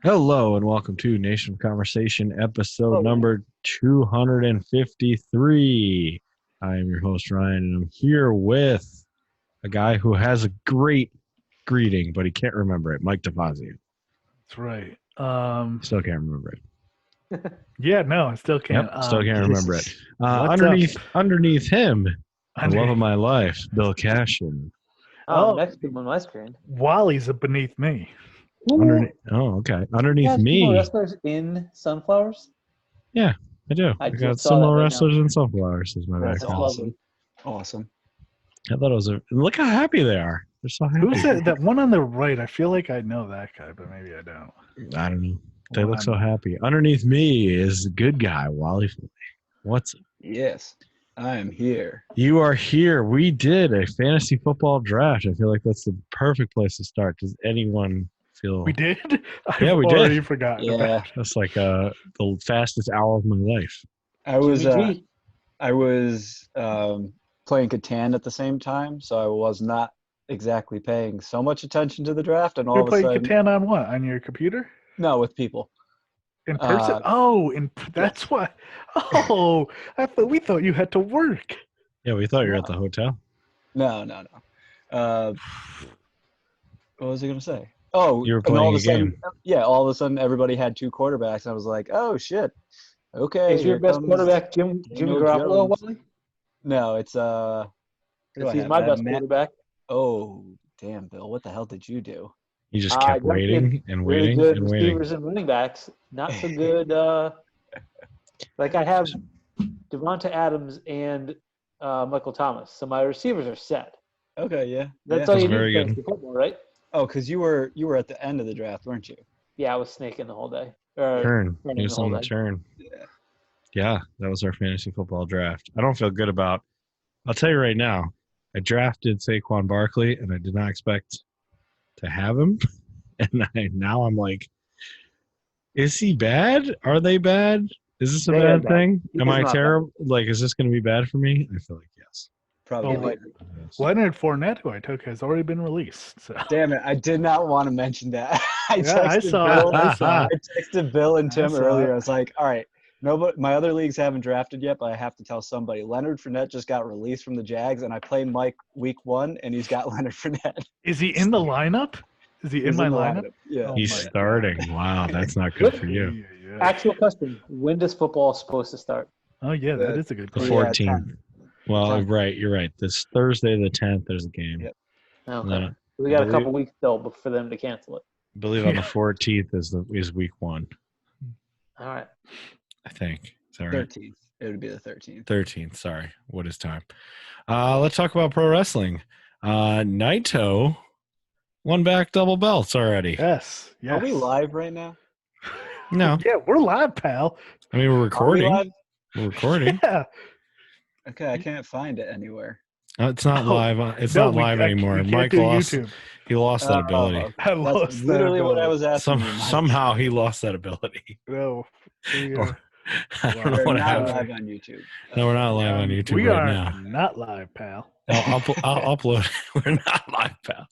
Hello and welcome to Nation of Conversation episode Oh, number 253. I am your host, Ryan, and I'm here with a guy who has a great greeting, but he can't remember it. Mike DeFazio. That's right. Still can't remember it. Yeah, no, I still can't. Yep, still can't remember it. what's Underneath him, the Under- love of my life, Bill Cashin. oh, Oh. next to him on my screen. Wally's beneath me. Okay. Underneath More me, wrestlers in Sunflowers. I do. I I got just saw some that more right wrestlers and sunflowers as my That's background. lovely. Awesome. I thought it was look how happy they are. They're so happy. Who's that one on the right? I feel like I know that guy, but maybe I don't. I don't know. They look so happy. Underneath me is the good guy, Wally. What's up? Yes, I am here. You are here. We did a fantasy football draft. I feel like that's the perfect place to start. Does anyone feel We did? Yeah, we I've did. already forgotten Yeah, about it. that's like the fastest hour of my life? I was Jimmy G. Playing Catan at the same time, so I was not exactly paying so much attention to the draft, and all You're of a playing sudden, Catan on what? On your computer? no, with people. In person? That's why. Oh, we thought you had to work. Yeah, we thought you were at the hotel. No. What was I gonna say? Oh, You were and all playing of a a sudden, game. yeah, all of a sudden everybody had two quarterbacks, and I was like, oh shit, okay. Is your here best comes quarterback Jimmy Daniel Garoppolo, Jones. Wally? No, it's who do 'Cause I he's have? my I have best quarterback. Oh, damn, Bill, what the hell did you do? You just kept waiting and Really waiting good and waiting. receivers and running backs. Not so good. Like I have Devonta Adams and Michael Thomas. So my receivers are set. Okay, yeah. That's yeah. all you Very need good. for football, right? Oh, because you were at the end of the draft, weren't you? Yeah, I was snaking the whole day. Or Turn. running He the was whole on the day. turn. Yeah. Yeah, that was our fantasy football draft. I don't feel good about. I'll tell you right now. I drafted Saquon Barkley, and I did not expect to have him. And now I'm like, is he bad? Are they bad? Is this a They are bad bad. thing? He Am is I not terrible? Like, is this going to be bad for me? I feel like yes. Probably. Oh, wait. Leonard Fournette, who I took, has already been released. So. Damn it! I did not want to mention that. I saw Bill, it. I saw I it. texted Bill and Tim saw earlier. it. I was like, "All right, nobody. My other leagues haven't drafted yet, but I have to tell somebody. Leonard Fournette just got released from the Jags, and I played Mike week 1, and he's got Leonard Fournette. Is he in the lineup? Is he in He's my the lineup? Yeah. Oh He's my starting. God. Wow, that's not good for you. Yeah. Actual question. When does football supposed to start? Oh yeah, that is a good The question. Yeah, 14th. Well, 10th. right. You're right. This Thursday, the 10th, there's a game. Yep. Okay. Then We got a believe- couple weeks still for them to cancel it. I believe on the 14th is week 1. All right. I think. Is that right? 13th. It would be the 13th. 13th. Sorry. What is time? Let's talk about pro wrestling. Naito won back double belts already. Yes. Are we live right now? No. Yeah, we're live, pal. I mean, we're Are we recording. live? We're recording. Yeah. Okay, I can't find it anywhere. It's not No, live. It's No, not live anymore. We can't Mike do lost. YouTube. He lost that ability. I That's lost literally that what I ability. was asking. you, Mike. Somehow he lost that ability. No. We Or- are, I don't know We're what not happened. live on YouTube. No, we're not live on YouTube we right are now. not live, pal. I'll upload. We're not live, pal.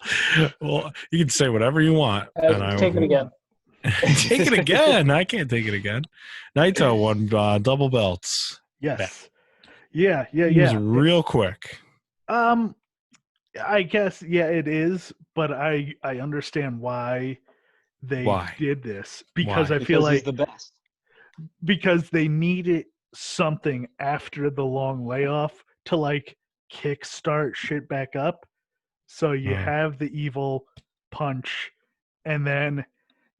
Well, you can say whatever you want, and I Take it again. take it again. I can't take it again. Naito won double belts. Yes. Yeah. He was real quick. I guess it is, but I understand why they did this because Why? I feel Because he's like the best. because they needed something after the long layoff to like kickstart shit back up. So you have the evil punch, and then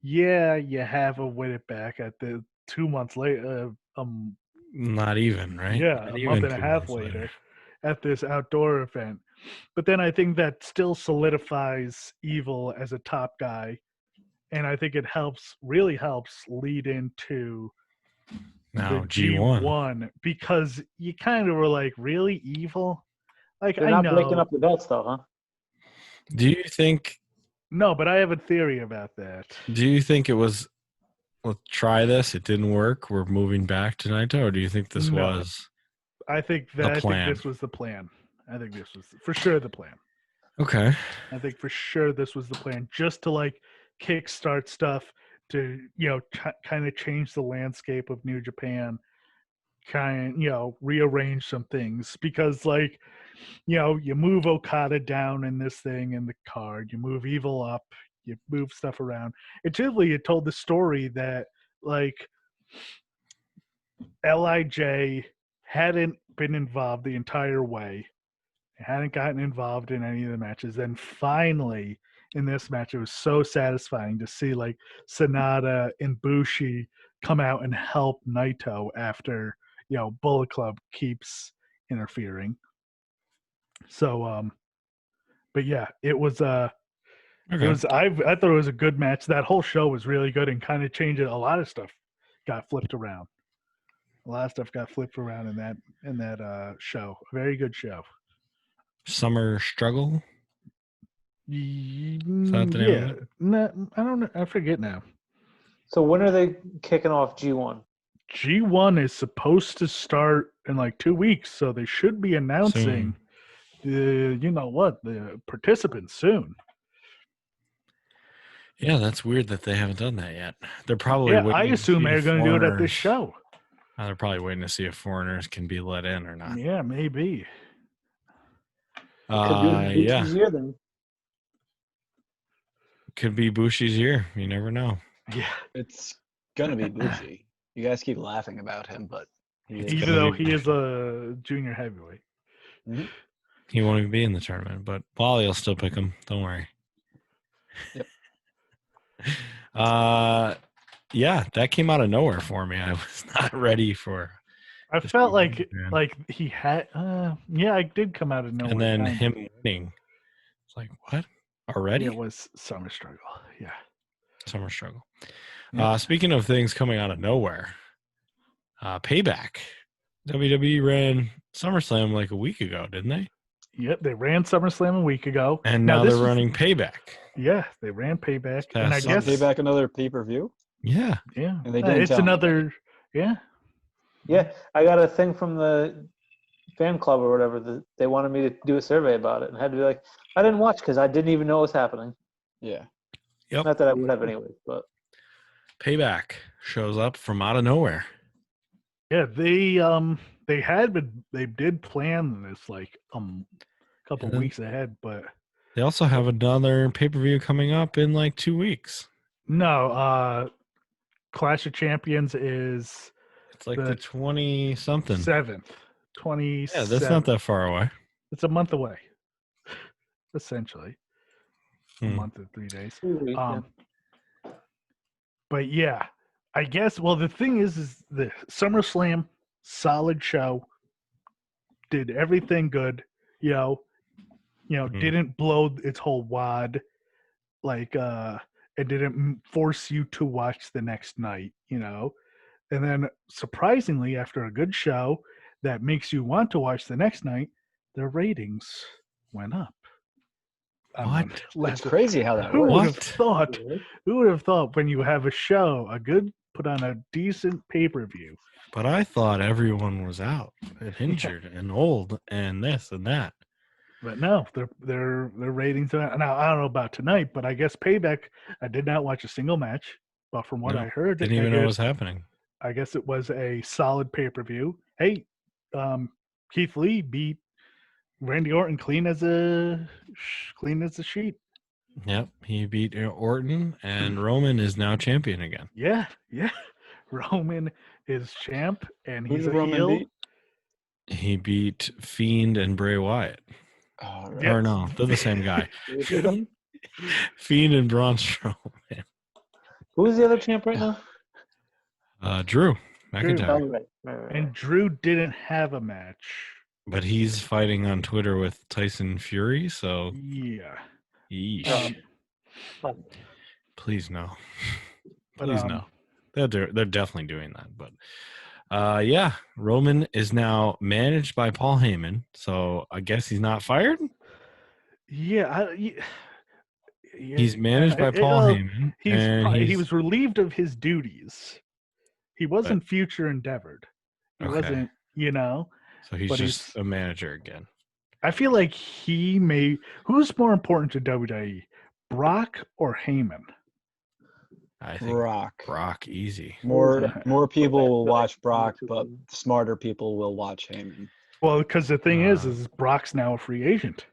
you have a win it back at the 2 months later. Not even, right? Yeah, Not a even month and a 2 half months later at this outdoor event. But then I think that still solidifies Evil as a top guy. And I think it really helps lead into Now the G1. because you kind of were like, really Evil? Like, They're I not know. breaking up the belts, though, huh? Do you think? No, but I have a theory about that. Do you think it was? Let's try this. It didn't work. We're moving back to Naito, or do you think this No. was I think this was the plan. I think this was for sure the plan. okay? I think for sure this was the plan, just to like kickstart stuff. to kind of change the landscape of New Japan, rearrange some things, because you move Okada down in this thing in the card, you move Evil up, you move stuff around. It told the story that LIJ hadn't been involved the entire way, hadn't gotten involved in any of the matches. Then finally, in this match, it was so satisfying to see Sonata and Bushi come out and help Naito after Bullet Club keeps interfering. So, but yeah, it was I thought it was a good match. That whole show was really good and kind of changed it. A lot of stuff got flipped around. A lot of stuff got flipped around in that show. A very good show. Summer Struggle. Yeah, the no, I don't know. I forget now. So when are they kicking off G1? G1 is supposed to start in 2 weeks, so they should be announcing the participants soon. Yeah, that's weird that they haven't done that yet. They're probably I assume they're going to do it at this show. They're probably waiting to see if foreigners can be let in or not. Yeah, maybe. Could be Bushi's year then. Could be Bushi's year. You never know. Yeah, It's gonna be Bushi. You guys keep laughing about him, but even though he is a junior heavyweight. Mm-hmm. He won't even be in the tournament, but Wally will still pick him. Don't worry. Yep. Yeah, that came out of nowhere for me. I was not ready for. I felt like he had. It did come out of nowhere. And then him winning. It's like, what? Already? It was Summer Struggle. Yeah. Summer Struggle. Yeah. Speaking of things coming out of nowhere, Payback. WWE ran SummerSlam a week ago, didn't they? Yep, they ran SummerSlam a week ago. And now they're running Payback. Yeah, they ran Payback. And I guess Payback another pay-per-view? Yeah. Yeah. And they didn't it's another yeah. Yeah, I got a thing from the fan club or whatever that they wanted me to do a survey about it, and I had to be like, I didn't watch because I didn't even know it was happening. Yeah. Yep. Not that I would have anyway, but Payback shows up from out of nowhere. Yeah, they did plan this couple weeks ahead, but they also have another pay-per-view coming up in 2 weeks. No, Clash of Champions is the 20-something 7th. 27th. Yeah, that's not that far away. It's a month away, essentially. A month and 3 days. But yeah, I guess. Well, the thing is the SummerSlam, solid show. Did everything good. Didn't blow its whole wad. It didn't force you to watch the next night. And then surprisingly, after a good show that makes you want to watch the next night, their ratings went up. What? It's crazy how that Who works. would have thought? Who would have thought when you have a show, put on a decent pay-per-view? But I thought everyone was out and injured and old and this and that. But no, their ratings are now. I don't know about tonight, but I guess Payback. I did not watch a single match, but from what I heard, didn't even know what was happening. I guess it was a solid pay-per-view. Hey, Keith Lee beat Randy Orton clean as a sheet. Yep, he beat Orton, and Roman is now champion again. Yeah. Roman is champ, and he's Who did a Roman heel. beat? He beat Fiend and Bray Wyatt. Oh, Yeah. Or no, they're the same guy. Fiend and Braun Strowman. who's the other champ right now? Drew McIntyre. Right. And Drew didn't have a match. But he's fighting on Twitter with Tyson Fury, so Yeah. yeesh. Please no. But, Please no. They're definitely doing that. But yeah, Roman is now managed by Paul Heyman, so I guess he's not fired? Yeah. He's managed by Paul Heyman. He was relieved of his duties. He wasn't future endeavored. He wasn't, So he's but just a manager again. I feel like who's more important to WWE, Brock or Heyman? I think Brock. Brock easy. More people will watch Brock, but smarter people will watch Heyman. Well, because the thing is Brock's now a free agent.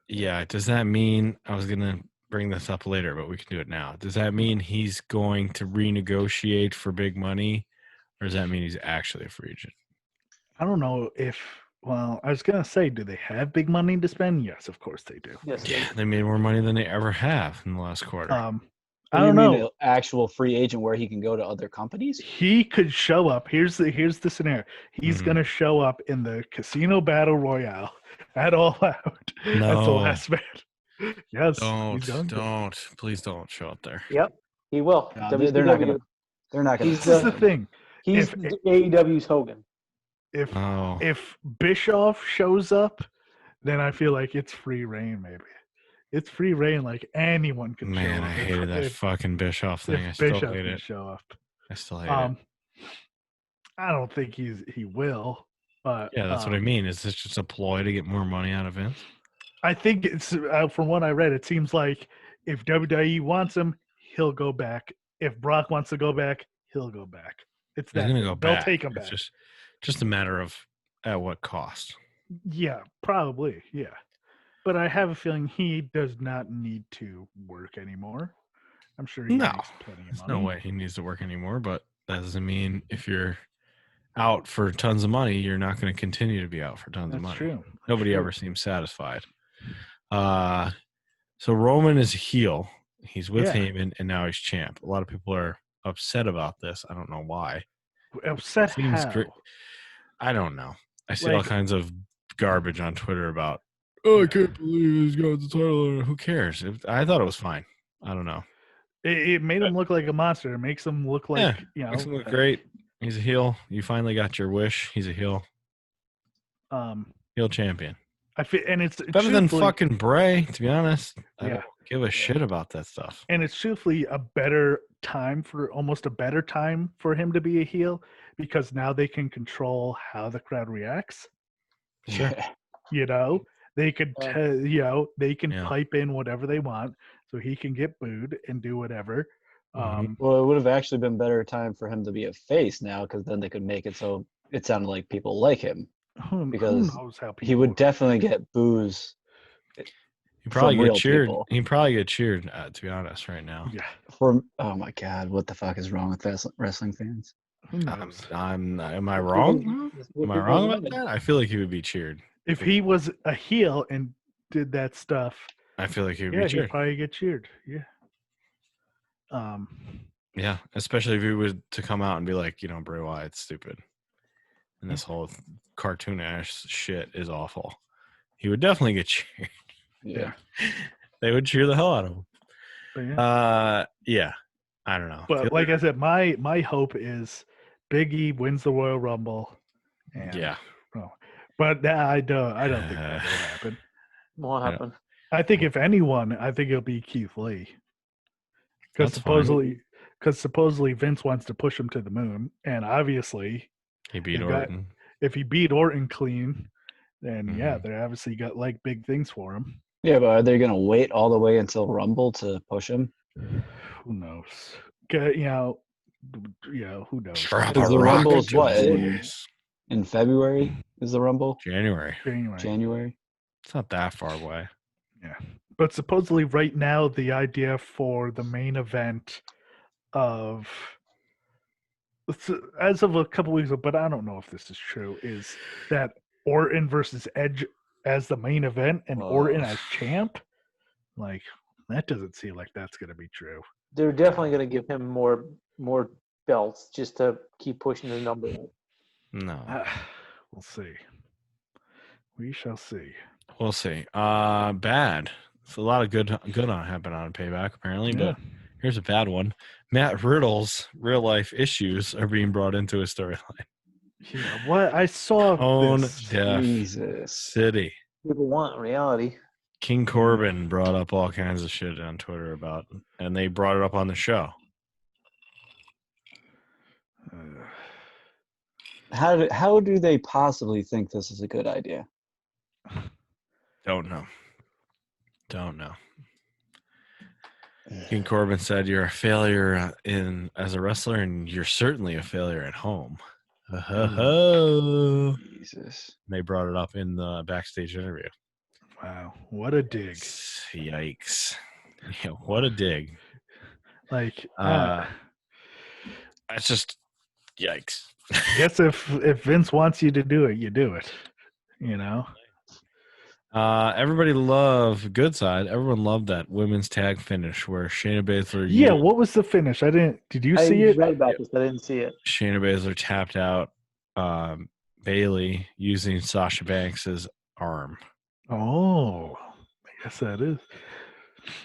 Yeah. Does that mean I was gonna bring this up later, but we can do it now? Does that mean he's going to renegotiate for big money, or does that mean he's actually a free agent? I don't know if. Well, I was gonna say, do they have big money to spend? Yes, of course they do. Yes. Yeah, they made more money than they ever have in the last quarter. I don't know. An actual free agent where he can go to other companies? He could show up. Here's the scenario. He's gonna show up in the Casino Battle Royale at All Out as the last man. Yes. Please don't show up there. Yep, he will. No, they're not gonna. They're not gonna. This is the thing. He's AEW's Hogan. If Bischoff shows up, then I feel like it's free reign. Maybe it's free reign. Like anyone can show up. Man, I hated that fucking Bischoff thing. I still hate it. Show up. I still hate it. I don't think he will. But yeah, that's what I mean. Is this just a ploy to get more money out of Vince? I think it's from what I read, it seems like if WWE wants him, he'll go back. If Brock wants to go back, he'll go back. It's that going to go back. They'll take him back. Just a matter of at what cost. Yeah, probably. Yeah. But I have a feeling he does not need to work anymore. I'm sure he makes plenty of money. No way he needs to work anymore, but that doesn't mean if you're out for tons of money, you're not going to continue to be out for tons of money. True. Nobody ever seems satisfied. So Roman is a heel. He's with Heyman, and now he's champ. A lot of people are upset about this. I don't know why. Upset how? Great. I don't know. I see all kinds of garbage on Twitter about, I can't believe he's got the title. Who cares? I thought it was fine. I don't know. It made him look like a monster. It makes him look like, makes him look great. He's a heel. You finally got your wish. He's a heel. Heel champion. And it's better than fucking Bray, to be honest. I don't give a shit about that stuff. And it's truthfully almost a better time for him to be a heel because now they can control how the crowd reacts. Sure. They could, they can pipe in whatever they want, so he can get booed and do whatever. Well, it would have actually been better time for him to be a face now, because then they could make it so it sounded like people like him. Because who knows how people he would definitely get boos. He probably get cheered. He probably get cheered. To be honest, right now. Yeah. Oh my God, what the fuck is wrong with wrestling fans? Am I wrong? Am I wrong about that? I feel like he would be cheered. If he was a heel and did that stuff, I feel like he would be cheered. He'd probably get cheered. Yeah. Yeah, especially if he was to come out and be like, Bray Wyatt's stupid, and this whole cartoonish shit is awful. He would definitely get cheered. Yeah. They would cheer the hell out of him. But I don't know. But like I said, my hope is Big E wins the Royal Rumble. And, but I don't think that will happen. Won't happen. I think if anyone, it'll be Keith Lee. Because supposedly Vince wants to push him to the moon, and obviously he beat Orton. If he beat Orton clean, then they obviously got big things for him. Yeah, but are they going to wait all the way until Rumble to push him? Who knows? Who knows? The Rumble is what? In February is the Rumble? January. It's not that far away. Yeah. But supposedly right now the idea for the main event as of a couple weeks ago, but I don't know if this is true, is that Orton versus Edge as the main event and Orton as champ. That doesn't seem like that's going to be true. They're definitely going to give him more belts just to keep pushing the number up. No. We'll see. We shall see. We'll see. Bad. It's a lot of good on happened on Payback apparently, but here's a bad one. Matt Riddle's real life issues are being brought into his storyline. Yeah, what I saw. Jesus City. People want reality. King Corbin brought up all kinds of shit on Twitter about, and they brought it up on the show. How do they possibly think this is a good idea? Don't know. King Corbin said, "You're a failure as a wrestler, and you're certainly a failure at home." Oh, Jesus. they brought it up in the backstage interview. Wow, what a dig! Yikes! Yeah, what a dig! Like, That's just yikes. I guess if Vince wants you to do it, you do it. You know. Everybody loved good side. Everyone loved that women's tag finish where Shayna Baszler. Yeah, what was the finish? I didn't. Did you see it? I read about this, but I didn't see it. Shayna Baszler tapped out Bailey using Sasha Banks's arm. Oh, I guess that is.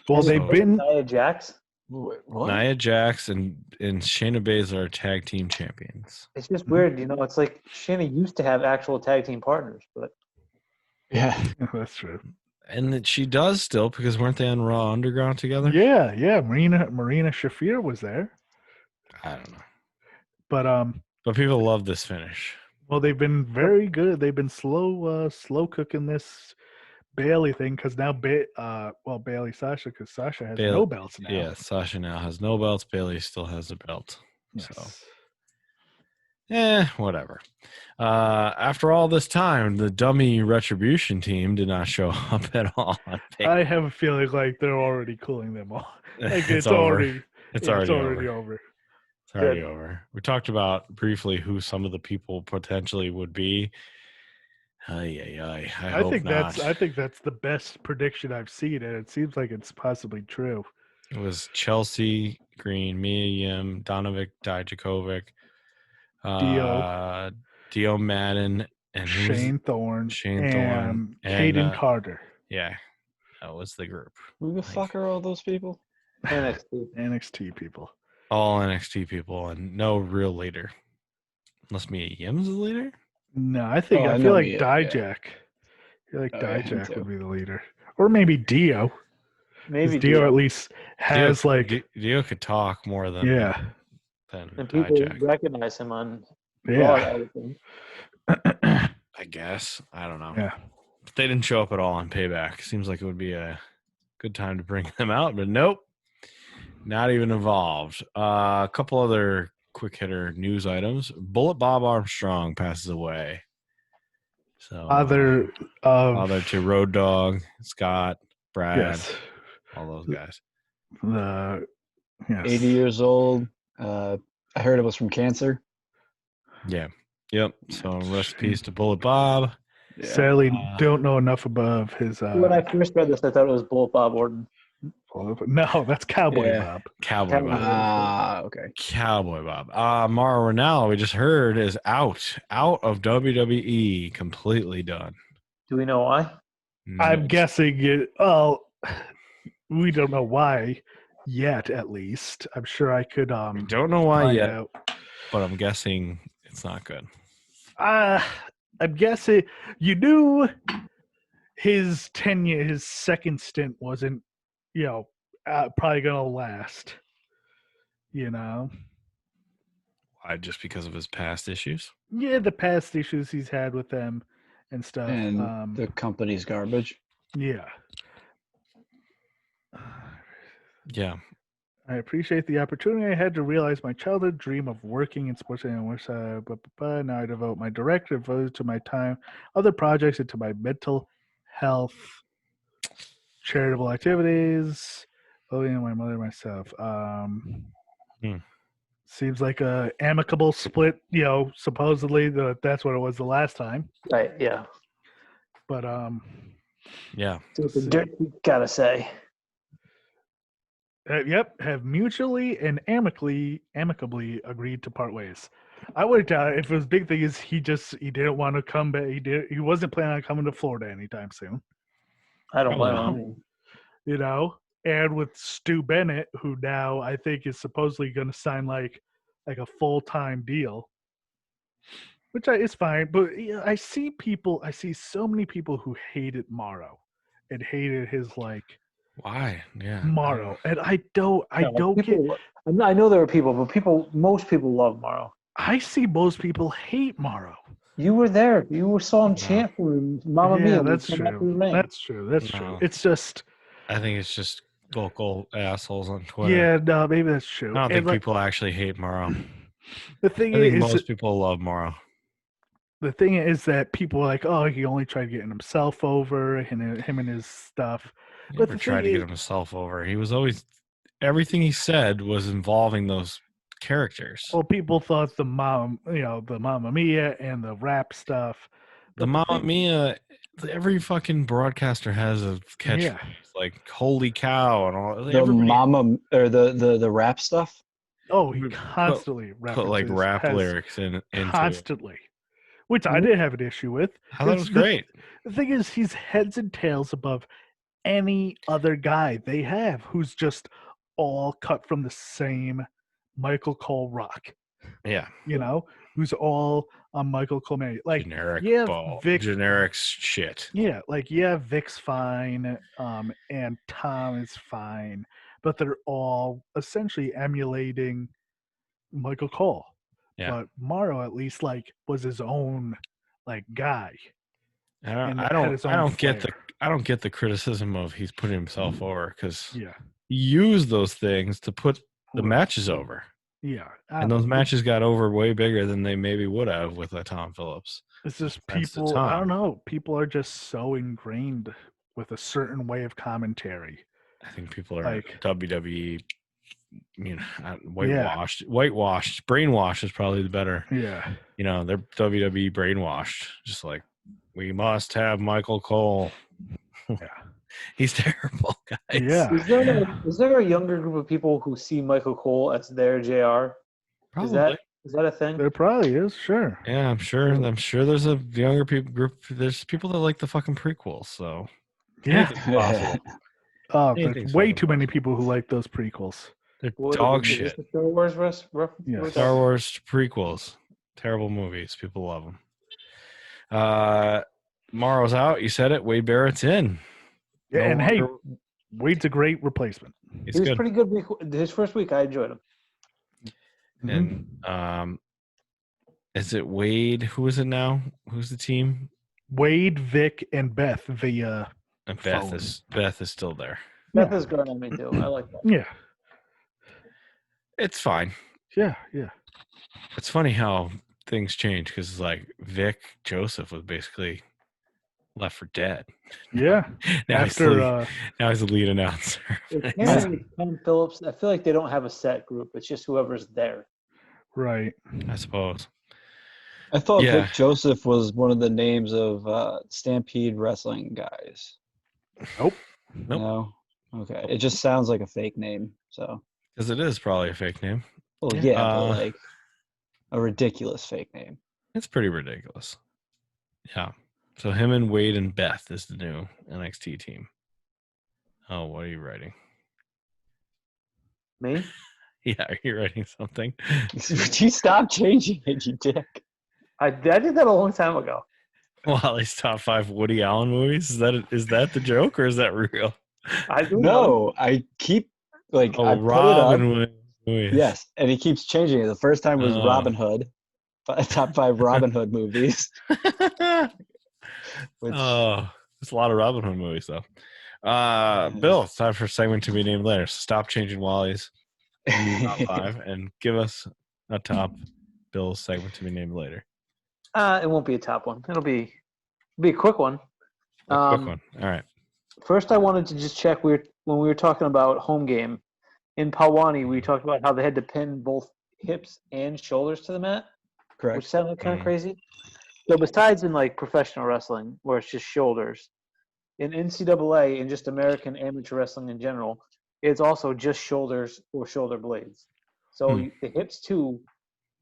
Well, they've been Nia Jax. What? Nia Jax and Shayna Baszler are tag team champions. It's just weird, you know. It's like Shayna used to have actual tag team partners, but Yeah. That's true. And that she does still, because weren't they on Raw Underground together? Yeah. Marina Shafir was there, I don't know. but people love this finish. well, they've been very good. They've been slow cooking this Bailey thing because now Bailey Sasha, because Sasha has no belts now. Yeah, Sasha now has no belts. Bailey still has a belt. Yes. So, whatever. After all this time, the dummy Retribution team did not show up at all. I have a feeling like they're already cooling them all. Like It's already already over. It's already over. We talked about briefly who some of the people potentially would be. I think not. that's the best prediction I've seen, and it seems like it's possibly true. It was Chelsea Green, Mia Yim, Donovic Dijakovic, Dio Madden, and Shane Thorne, and Caden Carter. Yeah, that was the group. Who the fuck are all those people? NXT people. All NXT people and no real leader. Unless Mia Yim's the leader? No, I feel like Dijak. Yeah. I feel like Dijak would be the leader. Or maybe Dio. maybe Dio at least has Dio could talk more than and people Dijak. recognize him on Yeah. Raw, I would think. I guess. I don't know. Yeah. But they didn't show up at all on Payback. Seems like it would be a good time to bring them out, but nope. Not even involved. A couple other quick hitter news items. Bullett Bob Armstrong passes away. So Father to Road Dogg, Scott, Brad, yes. all those guys. 80 years old. I heard it was from cancer. Yeah. Yep. So rest in peace to Bullett Bob. Yeah. Sadly, don't know enough about his. When I first read this, I thought it was Bullet Bob Orton. No, that's Cowboy Bob. Cowboy Bob. Okay. Cowboy Bob. Mauro Ranallo, we just heard, is out of WWE, completely done. Do we know why? I'm guessing it. Oh, we don't know why yet. At least I'm sure I could. We don't know why yet, out. but I'm guessing it's not good. I'm guessing you knew his tenure, his second stint wasn't, probably gonna last. Why? Just because of his past issues? Yeah, the past issues he's had with them and stuff. And the company's garbage. Yeah. Yeah. I appreciate the opportunity I had to realize my childhood dream of working in sports and which now I devote my direct devoted to my time, other projects, and to my mental health, charitable activities, bullying my mother and myself. Seems like a amicable split, supposedly that's what it was the last time. Right, yeah. But yeah. So it's a dirt, you gotta say. Have mutually and amicably agreed to part ways. I would doubt if his big thing is he didn't want to come back. He wasn't planning on coming to Florida anytime soon. I don't blame him. And with Stu Bennett, who now I think is supposedly going to sign like a full-time deal, which is fine. But I see so many people who hated Mauro and hated his why? Yeah. Mauro, and I don't get. I know there are people, but most people love Mauro. I see most people hate Mauro. You were there. You saw him chant for Mamma Mia. That's true. That's true. No. It's just. I think it's just vocal assholes on Twitter. Yeah, no, maybe that's true. I don't And, think people actually hate Mauro. the thing I think is, most people love Mauro. the thing is that people are like, oh, he only tried getting himself over, and him and his stuff. He But never the tried to thing get is, himself over. He was always everything he said was involving those characters. well, people thought the Mamma Mia and the rap stuff. The But Mamma Mia, every fucking broadcaster has a catchphrase Yeah. like "Holy cow" and all. The Everybody mama or the rap stuff. Oh, he Put- constantly put like references rap has lyrics into it. constantly, which I didn't have an issue with. I thought it was 'cause great. The thing is, he's heads and tails above any other guy they have who's just all cut from the same Michael Cole rock, Yeah, who's all on Michael Cole. Like, generic yeah, ball, Vic, generic shit. yeah, Vic's fine, and Tom is fine, but they're all essentially emulating Michael Cole. Yeah. But Mauro at least was his own guy. And I had don't his own flair. I don't get the criticism of he's putting himself over because Yeah. he used those things to put the Right. matches over. Yeah. And those matches got over way bigger than they maybe would have with a Tom Phillips. It's just Thanks to people, I Tom. don't know. People are just so ingrained with a certain way of commentary. I think people are Like- WWE, whitewashed. Whitewashed. Brainwashed is probably the better. Yeah. They're WWE brainwashed. Just like, we must have Michael Cole. Yeah. He's terrible, guys. Yeah. Is there a younger group of people who see Michael Cole as their JR? Probably. Is that a thing? There probably is, sure. Yeah, I'm sure there's a younger people group. There's people that like the fucking prequels, so Yeah. anything's possible. Oh, Anything's there's way fucking too many possible. people who like those prequels. They're What dog is this shit. a Star Wars reference? Yeah. Star Wars prequels, terrible movies. People love them. Mauro's out. You said it. Wade Barrett's in. Yeah, No and hey, longer- Wade's a great replacement. he's He was good. pretty good his first week. I enjoyed him. And is it Wade? Who is it now? Who's the team? Wade, Vic, and Beth via And phone. Beth is still there. Beth is good on me too. I like that. Yeah. It's fine. Yeah. It's funny how things change because like Vic Joseph was basically left for dead. Yeah. Now After he's the lead announcer. It's him and Tom Phillips. I feel like they don't have a set group. It's just whoever's there. right. I suppose. I thought Yeah. Vic Joseph was one of the names of Stampede Wrestling guys. Nope. No? Okay. It just sounds like a fake name. So, Because it is probably a fake name. well, Yeah. yeah, but like a ridiculous fake name. It's pretty ridiculous. Yeah. So him and Wade and Beth is the new NXT team. Oh, what are you writing? Me? Yeah, are you writing something? Would you stop changing it, you dick? I did that a long time ago. Wally's top 5 Woody Allen movies. Is that the joke or is that real? I do know. No, I keep I put Robin it up. Williams movies. Yes, and he keeps changing it. The first time was Oh. Robin Hood, top 5 Robin Hood movies. Which, there's a lot of Robin Hood movies though. Bill, it's time for a segment to be named later. So stop changing Wally's top 5 and give us a top Bill's segment to be named later. It won't be a top one. It'll be a quick one. A quick one. All right. First, I wanted to just check. When we were talking about home game in Pawani, we talked about how they had to pin both hips and shoulders to the mat, which correct. sounded kind of crazy. So besides in professional wrestling, where it's just shoulders, in NCAA and just American amateur wrestling in general, it's also just shoulders or shoulder blades. So the hips too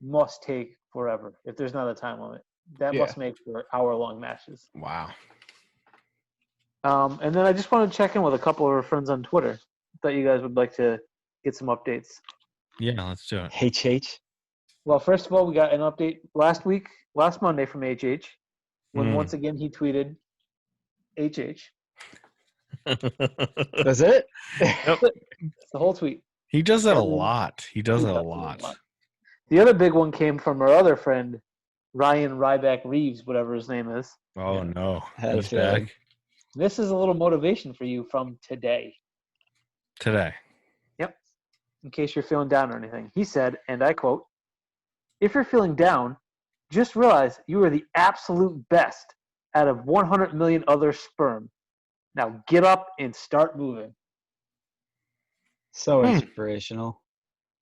must take forever if there's not a time limit. That Yeah. must make for hour-long matches. Wow. And then I just wanted to check in with a couple of our friends on Twitter. Thought you guys would like to get some updates. Yeah, let's do it. HH. Well, first of all, we got an update last Monday from HH, when once again he tweeted HH. That's it? It's the whole tweet. He does that a lot. He does He that a does it a lot. lot. The other big one came from our other friend, Ryan Ryback Reeves, whatever his name is. Oh no. Had a He's feeling. back. This is a little motivation for you from today. Today. Yep. In case you're feeling down or anything. He said, and I quote, "If you're feeling down, just realize you are the absolute best out of 100 million other sperm. Now get up and start moving." So inspirational.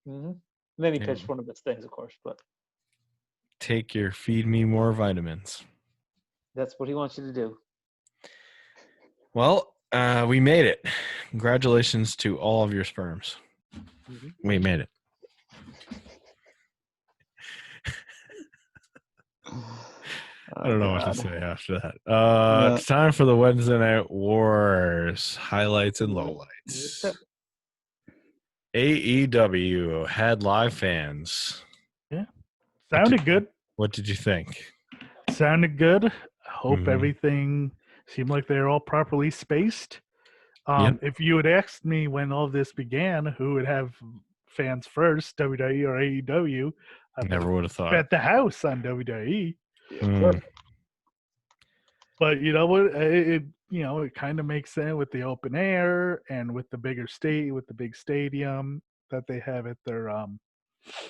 Mm-hmm. And then he Yeah. pitched one of his things, of course, but Take your feed me more vitamins. that's what he wants you to do. Well, we made it. Congratulations to all of your sperms. Mhm. We made it. I don't know what to say after that. It's time for the Wednesday Night Wars highlights and lowlights. AEW had live fans. Sounded good. What did you think? Sounded good. I hope Mhm. everything seemed like they're all properly spaced. Yep. If you had asked me when all this began, who would have fans first, WWE or AEW, I Never would have thought. bet the house on WWE. Mm. But you know what? It kind of makes sense with the open air and with the bigger state, with the big stadium that they have at their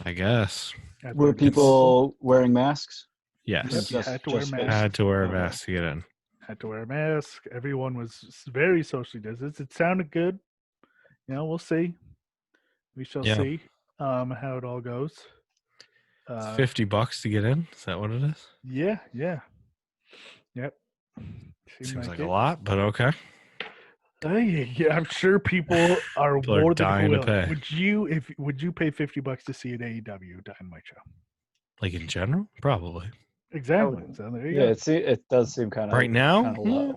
I guess. at Were their- people wearing masks? Yes. You had to wear just masks. Had to wear a Okay. mask to get in. Had to wear a mask. Everyone was very socially distanced. It sounded good. We'll see. We shall Yeah. see how it all goes. It's $50 to get in. Is that what it is? Yeah. Yep. Seems like a lot, but okay. Yeah, I'm sure people are People are more than dying to willing. pay. Would you pay $50 to see an AEW Dynamite show? Like in general? Probably. Exactly. So there you Yeah, go. it does seem kind of Right now? kind of low.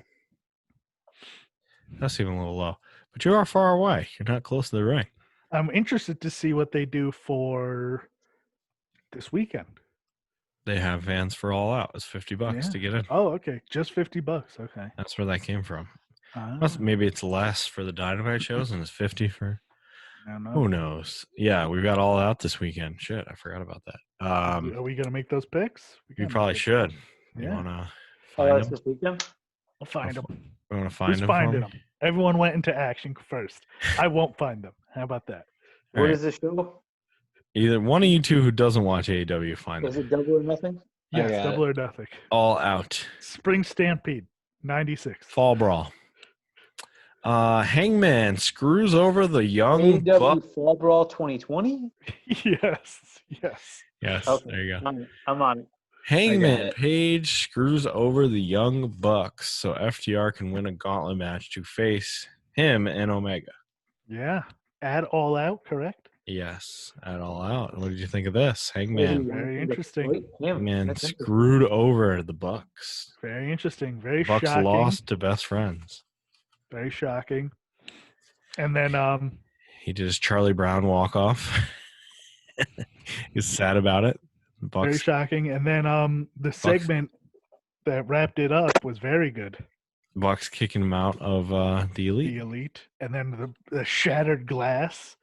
That's even a little low. But you are far away. You're not close to the ring. I'm interested to see what they do for this weekend. They have fans for All Out. It's $50 to get in. Oh, okay. Just $50. Okay. That's where that came from. Ah, Maybe it's less for the Dynamite shows and it's 50 for I don't know. who knows. Yeah, we've got All Out this weekend. Shit, I forgot about that. Are we gonna make those picks? You probably should. You Yeah. want to Oh, find that's them? this weekend? I'll find them. You want to find Who's them for finding me? them? Everyone went into action first. I won't find them. How about that? All What right. is this show? Either one of you two who doesn't watch AEW, find Is them. it Double or Nothing? Yes, got double or nothing. All Out. Spring Stampede, 96. Fall Brawl. Hangman screws over the young AEW buck. Fall Brawl 2020? Yes. Yes, Okay. there you go. I'm on it. Hangman it. Page screws over the Young Bucks so FTR can win a gauntlet match to face him and Omega. Yeah. Add All Out, correct? Yes, at All Out. What did you think of this? Ooh, Hangman. Very interesting. Wait, him. Hangman That's interesting. screwed over the Bucks. Very interesting. Very Bucks shocking. lost to best friends. Very shocking. And then He did his Charlie Brown walk off. He's sad about it. very Bucks. shocking. And then the segment that wrapped it up was very good. Bucks kicking him out of the Elite. The Elite. And then the shattered glass.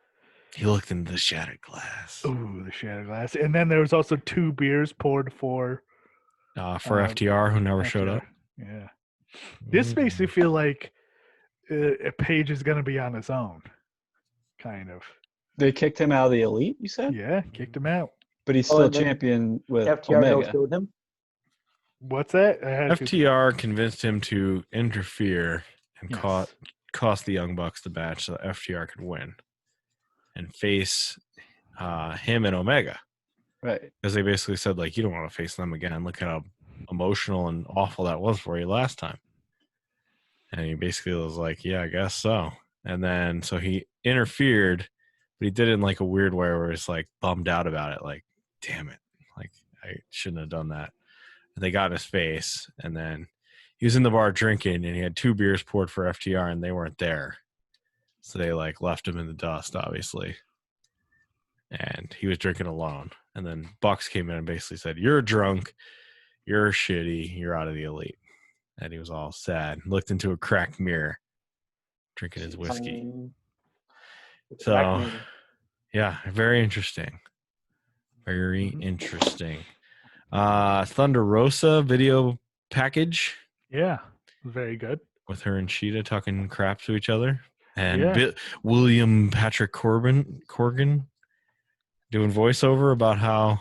He looked into the shattered glass. Ooh, the shattered glass. And then there was also 2 beers poured for FTR, who never showed FTR. up. Yeah. This makes me feel like Page is going to be on his own, kind of. They kicked him out of the Elite, you said? Yeah, kicked him out. But he's still and then champion with FTR Omega. no-showed him? What's that? I had to- FTR convinced him to interfere and Yes. cost the Young Bucks the match so that FTR could win and face him and Omega. Right. Because they basically said, like, you don't want to face them again. Look how emotional and awful that was for you last time. And he basically was like, yeah, I guess so. And then so he interfered, but he did it in like a weird way where he's like bummed out about it. Like, damn it. Like, I shouldn't have done that. And they got in his face. And then he was in the bar drinking and he had 2 beers poured for FTR and they weren't there. So they like left him in the dust, obviously. And he was drinking alone. And then Bucks came in and basically said, you're drunk. You're shitty. You're out of the Elite. And he was all sad. Looked into a cracked mirror, drinking his whiskey. So, yeah, very interesting. Very interesting. Thunder Rosa video package Yeah, very good. with her and Sheeta talking crap to each other. And William Patrick Corgan doing voiceover about how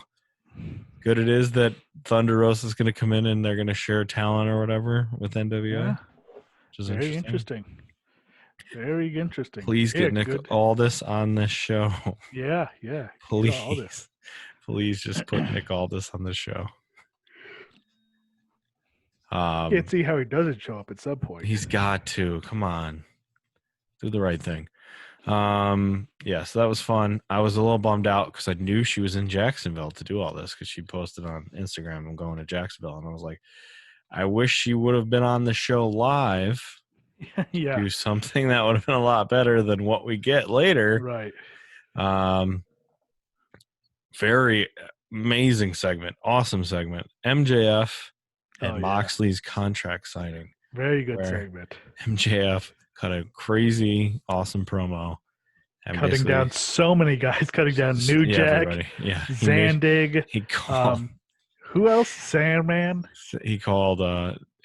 good it is that Thunder Rosa is going to come in and they're going to share talent or whatever with NWA. Yeah. Which is Very interesting. Very interesting. Please get Nick Aldis on this show. Yeah, yeah. Please. Please just put Nick Aldis on this show. Can't see how he doesn't show up at some point. He's got to. Come on. Do the right thing. Yeah, so that was fun. I was a little bummed out because I knew she was in Jacksonville to do all this because she posted on Instagram, I'm going to Jacksonville. And I was like, I wish she would have been on the show live. Yeah. Do something that would have been a lot better than what we get later. Right. Very amazing segment. Awesome segment. MJF and Moxley's contract signing. Very good segment. MJF cut a crazy, awesome promo. And cutting down so many guys. Cutting down New Jack, Zandig. He called, who else? Sandman. He called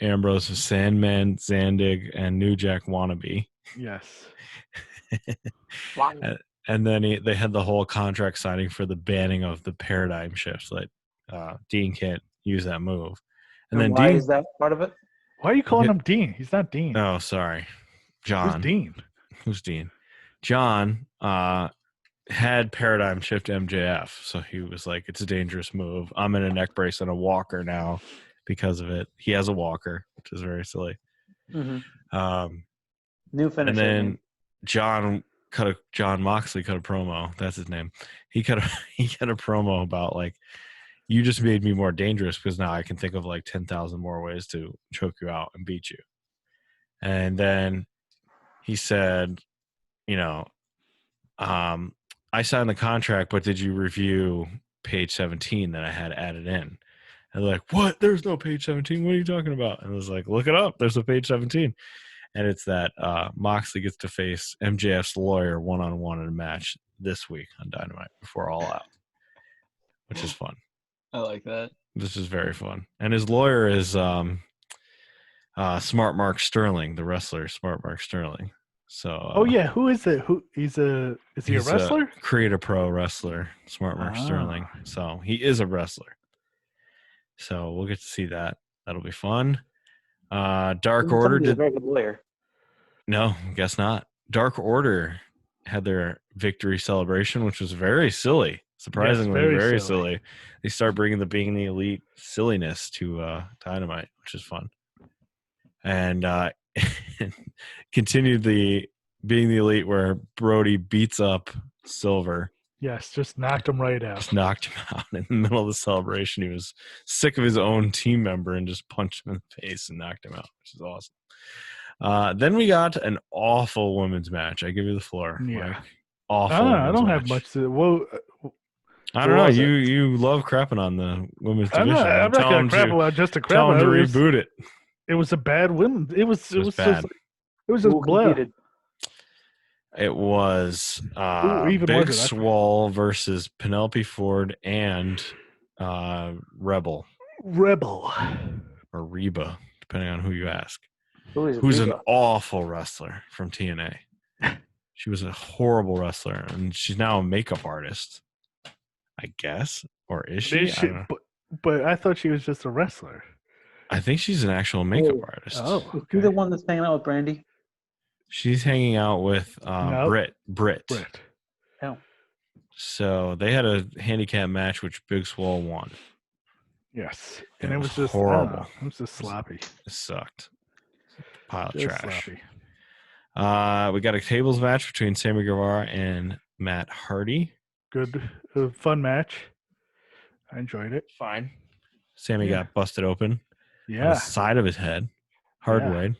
Ambrose Sandman, Zandig, and New Jack wannabe. Yes. And then they had the whole contract signing for the banning of the paradigm shifts. Like Dean can't use that move. And then why is that part of it? Why are you calling him Dean? He's not Dean. Oh, sorry. John. Who's Dean? Who's Dean? John had paradigm shift MJF. So he was like, it's a dangerous move. I'm in a neck brace and a walker now because of it. He has a walker, which is very silly. Mm-hmm. New finisher. And then John Moxley cut a promo. That's his name. He cut a promo about like, you just made me more dangerous because now I can think of like 10,000 more ways to choke you out and beat you. And then he said, I signed the contract, but did you review page 17 that I had added in? And they're like, what? There's no page 17. What are you talking about? And I was like, look it up. There's a page 17. And it's that Moxley gets to face MJF's lawyer one-on-one in a match this week on Dynamite before All Out, which is fun. I like that. This is very fun. And his lawyer is Smart Mark Sterling, the wrestler, Smart Mark Sterling. So who is it? Is he a wrestler? Create a Pro wrestler, Smart Mark Sterling. So he is a wrestler. So we'll get to see that. That'll be fun. Dark Order did a very good lawyer. No, guess not. Dark Order had their victory celebration, which was very silly. Surprisingly, yes, very silly. They start bringing the Being the Elite silliness to Dynamite, which is fun. And continued the Being the Elite where Brody beats up Silver. Yes, just knocked him right out. Just knocked him out in the middle of the celebration. He was sick of his own team member and just punched him in the face and knocked him out, which is awesome. Then we got an awful women's match. I give you the floor. Yeah. Like, awful. I don't have much to. Well, I don't know. You love crapping on the women's division. I'm not going to crap about just a crap. Tell them to reboot it. It was a bad win. It was bad. It was just blah. It was Big Swole versus Penelope Ford and Rebel. Or Reba, depending on who you ask. Who's an awful wrestler from TNA. She was a horrible wrestler, and she's now a makeup artist, I guess. Or is she? But I thought she was just a wrestler. I think she's an actual makeup artist. Oh, okay. Is she the one that's hanging out with Brandy? She's hanging out with Britt. Oh. So they had a handicap match, which Big Swole won. Yes, and it was just horrible. It was just sloppy. It sucked. Pile of trash. Sloppy. We got a tables match between Sammy Guevara and Matt Hardy. Good, fun match. I enjoyed it. Fine. Sammy got busted open. Yeah. On the side of his head. Hard way.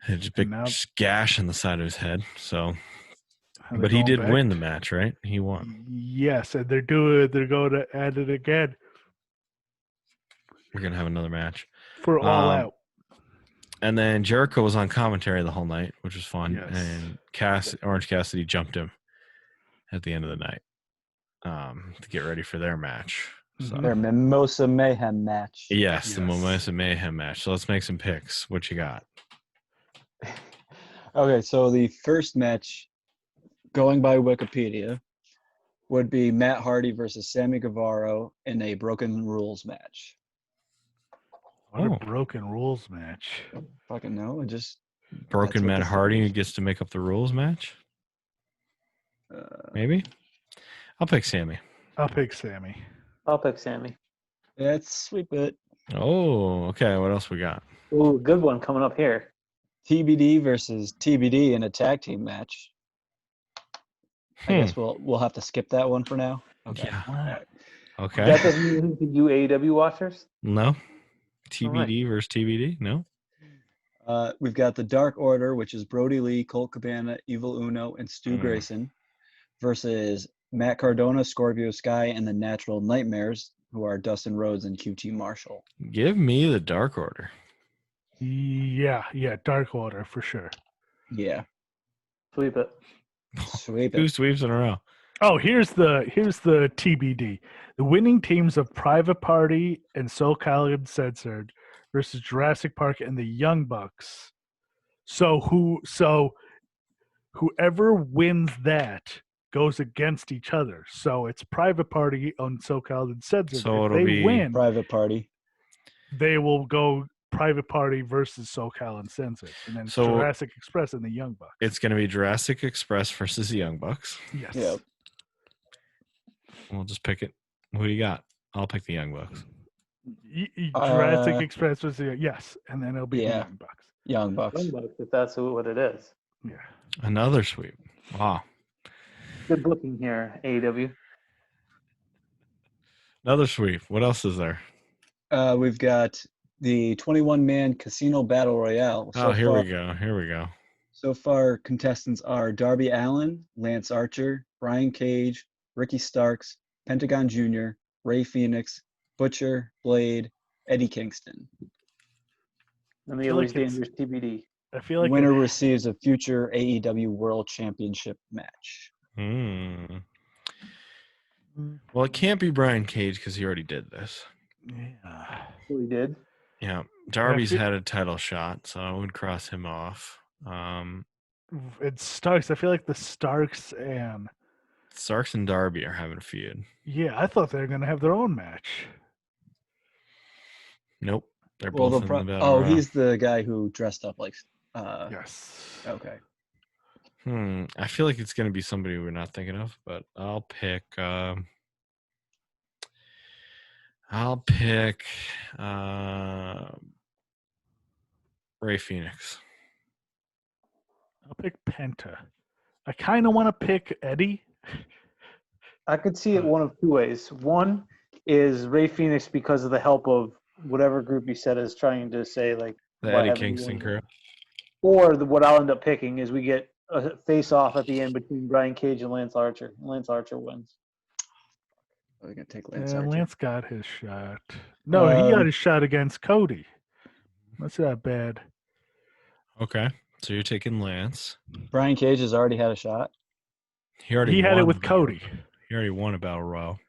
Just big gash on the side of his head. So, but he did win the match, right? He won. Yes, and they're going to add it again. We're gonna have another match for All Out. And then Jericho was on commentary the whole night, which was fun. Yes. And Orange Cassidy jumped him at the end of the night to get ready for their match. So. Their Mimosa Mayhem match. Yes, the Mimosa Mayhem match. So let's make some picks. What you got? Okay, so the first match, going by Wikipedia, would be Matt Hardy versus Sammy Guevara in a Broken Rules match. What Oh. a broken rules match. Fucking no, just Broken what Matt this Hardy is. gets to make up the rules match. uh, Maybe. I'll pick Sammy. I'll pick Sammy. I'll pick Sammy. that's sweet bit. Oh, okay. What else we got? Ooh, good one coming up here. TBD versus TBD in a tag team match. I guess we'll have to skip that one for now. Okay. Yeah. All right. Okay. That doesn't mean anything to you AEW watchers. No. TBD versus TBD? No. We've got the Dark Order, which is Brody Lee, Colt Cabana, Evil Uno, and Stu Grayson, versus Matt Cardona, Scorpio Sky, and the Natural Nightmares, who are Dustin Rhodes and QT Marshall. Give me the Dark Order. Yeah, Dark Order for sure. Yeah. Sweep it. Sweep Two it. sweeps in a row. Oh, here's the TBD. The winning teams of Private Party and SoCal Uncensored versus Jurassic Park and the Young Bucks. So whoever wins that goes against each other. So it's Private Party on SoCal Uncensored. So if it'll they be win, Private Party. they will go Private Party versus SoCal Uncensored, and then So- Jurassic Express and the Young Bucks. It's going to be Jurassic Express versus the Young Bucks. yes. Yep. We'll just pick it. Who do you got? I'll pick the Young Bucks. Jurassic Express versus yes, and then it'll be the Yeah. Young Bucks. Young Bucks. Young Bucks, if that's what it is. Yeah. Another sweep. Wow. Good booking here, AEW. Another sweep. What else is there? We've got the 21-man Casino Battle Royale. Oh, here we go. Here we go. So far, contestants are Darby Allin, Lance Archer, Brian Cage, Ricky Starks, Pentagon Jr., Ray Phoenix, Butcher, Blade, Eddie Kingston. And the feel like Elite it's- Dangerous TBD. I feel like Winner receives a future AEW World Championship match. Well, it can't be Brian Cage because he already did this. yeah. We did. Yeah. Darby's feel- had a title shot, so I would cross him off. It's Starks. I feel like the Starks and Starks and Darby are having a feud. I thought they were gonna have their own match. Nope. They're Well, both the in pro- the battle. oh, royal. he's the guy who dressed up like. Yes. Okay. I feel like it's going to be somebody we're not thinking of, but I'll pick. Ray Phoenix. I'll pick Penta. I kind of want to pick Eddie. I could see it one of two ways. One is Ray Phoenix because of the help of whatever group you said is trying to say, like, The why Eddie haven't you Kingston won? crew. Or what I'll end up picking is we get a face-off at the end between Brian Cage and Lance Archer. Lance Archer wins. We're gonna take Lance Yeah, Archer. Lance got his shot. No, he got Um, his shot against Cody. That's not bad. Okay. So you're taking Lance. Brian Cage has already had a shot. He already He had it won with the battle- Cody. He already won a battle royal.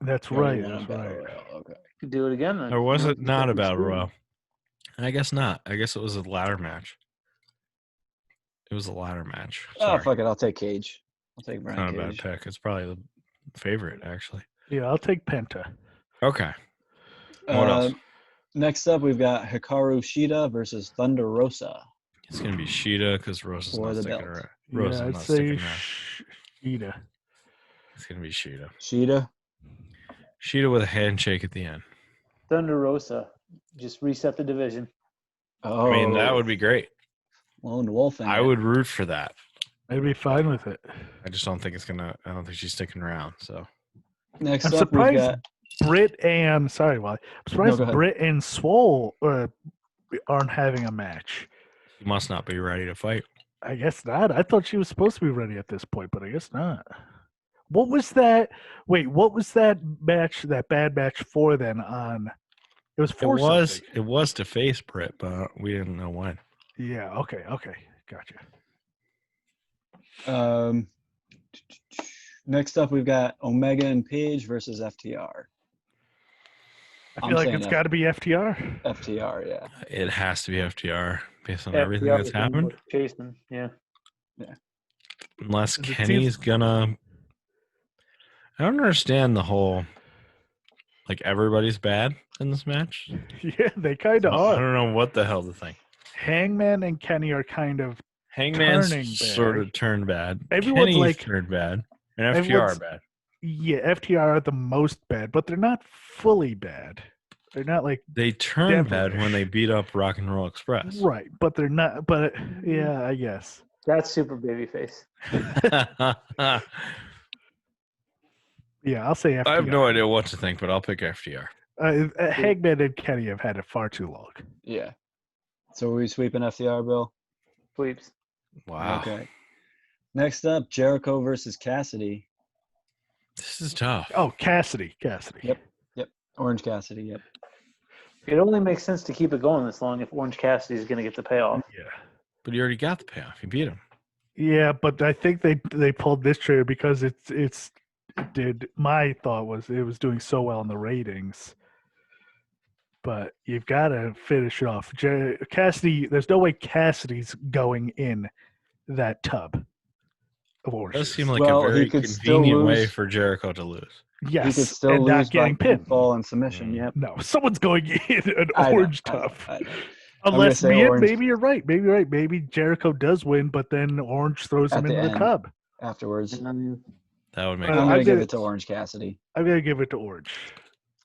That's He already right. won a That's battle right. royal. Okay. Could do it again then. Or was it not a battle True. royal? I guess not. I guess it was a ladder match. It was a ladder match. Oh, Sorry. fuck it. I'll take Cage. I'll take It's Brian not a bad Cage. pick. It's probably the favorite, actually. Yeah, I'll take Penta. Okay. What else? Next up, we've got Hikaru Shida versus Thunder Rosa. It's going to be Sheeta because Rosa's For not the sticking belt. around. Yeah, Rosa's I'd not say sticking around. Sheeta. It's going to be Sheeta. Shida. Sheeta with a handshake at the end. Thunder Rosa. Just reset the division. Oh, I mean, that would be great. Lone Wolf. I would root for that. I'd be fine with it. I just don't think I don't think she's sticking around. So Next I'm up, we've surprised got. Britt and sorry, Wally. I'm surprised go ahead. Britt and Swole aren't having a match. she must not be ready to fight. I guess not. I thought she was supposed to be ready at this point, but I guess not. What was that? Wait, what was that match? That bad match for then? On it was for something. It was to face Britt, but we didn't know when. Yeah. Okay. Gotcha. Next up, we've got Omega and Page versus FTR. I feel like it's got to be FTR. FTR, yeah. It has to be FTR based on FTR everything that's is gonna happened. look Jason, yeah. Unless It Kenny's gonna. I don't understand the whole. Like everybody's bad in this match. Yeah, they kind of I are. don't know what the hell to think. Hangman and Kenny are kind of Hangman's turning bad. sort of turned bad. Everyone's Kenny's like- turned bad. And FTR are everyone's- bad. Yeah, FTR are the most bad, but they're not fully bad. They're not like They turned bad devilish. when they beat up Rock and Roll Express. right, but they're not. But yeah, I guess. That's super babyface. Yeah, I'll say FTR. I have no idea what to think, but I'll pick FTR. Hangman and Kenny have had it far too long. Yeah. So are we sweeping FTR, Bill? Sweeps. Wow. Okay. Next up, Jericho versus Cassidy. This is tough. Oh, Cassidy. Yep. Orange Cassidy, yep. It only makes sense to keep it going this long if Orange Cassidy is going to get the payoff. Yeah. But you already got the payoff. You beat him. Yeah, but I think they pulled this trigger because it did. My thought was it was doing so well in the ratings, but you've got to finish it off. Cassidy, there's no way Cassidy's going in that tub of It oranges. does seem like Well, a he very could still convenient way lose. for Jericho to lose. yes, He could still and not lose by getting pinned. fall and submission, Mm. yep. No, someone's going in an I know, orange I know, tub. I know. Unless say me, orange. maybe you're right. Maybe you're right. Maybe Jericho does win, but then Orange throws At him the into the end. tub. Afterwards. That would make I'm I'm sense. going to give gonna- it to Orange Cassidy. I'm gonna give it to Orange.